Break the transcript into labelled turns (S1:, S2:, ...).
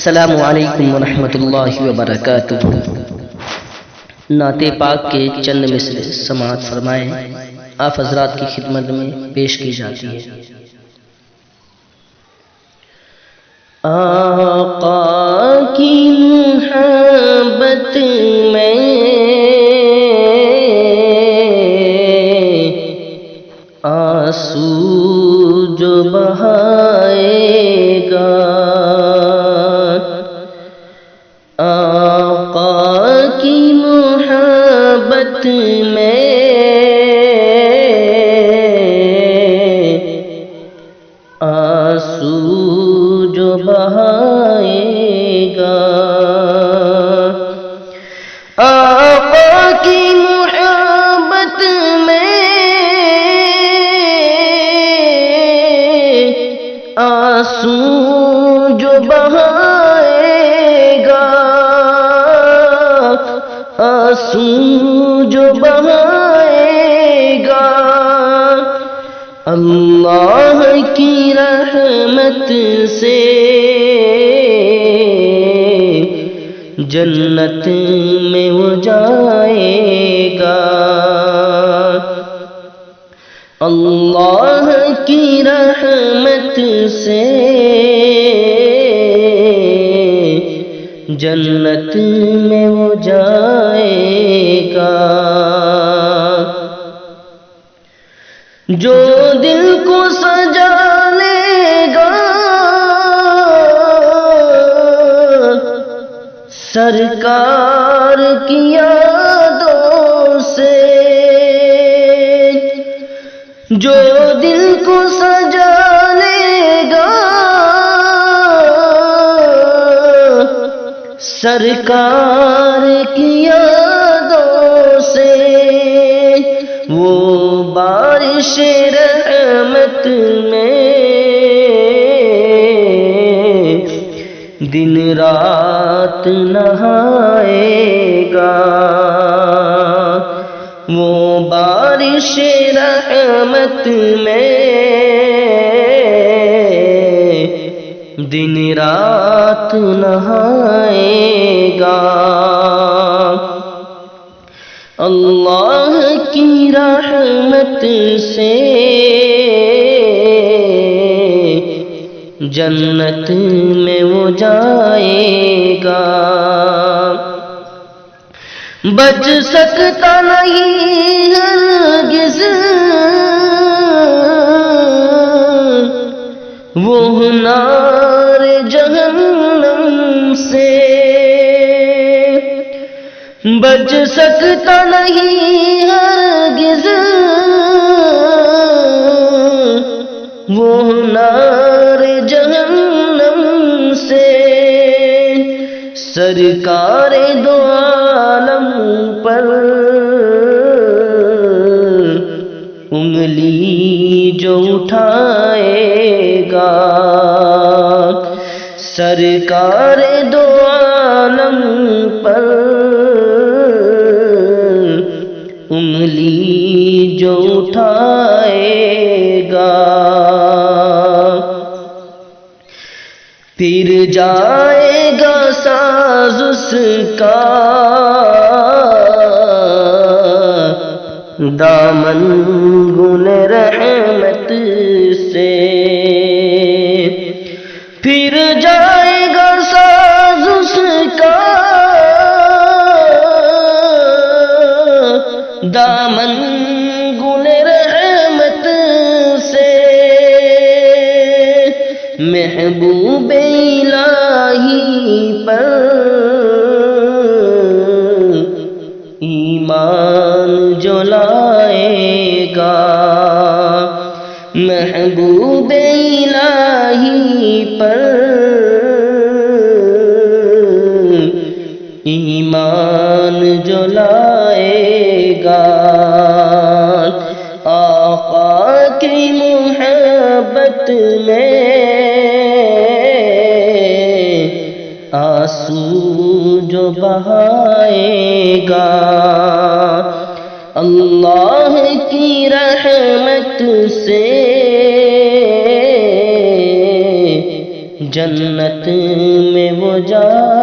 S1: السلام علیکم ورحمۃ اللہ وبرکاتہ۔ نعت پاک کے چند مصرے سماعت فرمائیں، آپ حضرات کی خدمت میں پیش کی جاتی ہے۔ آقا کی محبت میں آنسو جو بہائے گا، آقا کی محبت میں آنسو جو بہائے گا، آقا کی محبت میں آنسو جو بہائے گا، آنسو جو بہائے گا، اللہ کی رحمت سے جنت میں وہ جائے گا، اللہ کی رحمت سے جنت میں وہ جائے گا۔ جو دل کو سجا لے گا سرکار کی یادوں سے، جو دل کو سجا لے گا سرکار کی یادوں سے، وہ بارش رحمت میں دن رات نہائے گا، وہ بارش رحمت میں دن رات نہائے گا، اللہ کی رحمت سے جنت میں وہ جائے گا، بچ سکتا نہیں ہرگز وہ نار جہنم سے، بچ سکتا نہیں ہرگز وہ نار جہنم سے، سرکار دو عالم پر انگلی جو اٹھائے گا، سرکار دو عالم پر انگلی جو اٹھائے گا، پھر جائے گا ساز اس کا دامن گن رحمت سے، پھر جائے گا ساز اس کا دامن گن رحمت سے، محبوب الہی پر ایمان جو لائے گا، محبوب الہی پر ایمان جو لائے گا، آقا کی محبت میں آنسو جو بہائے گا، اللہ کی رحمت سے جنت میں وہ جا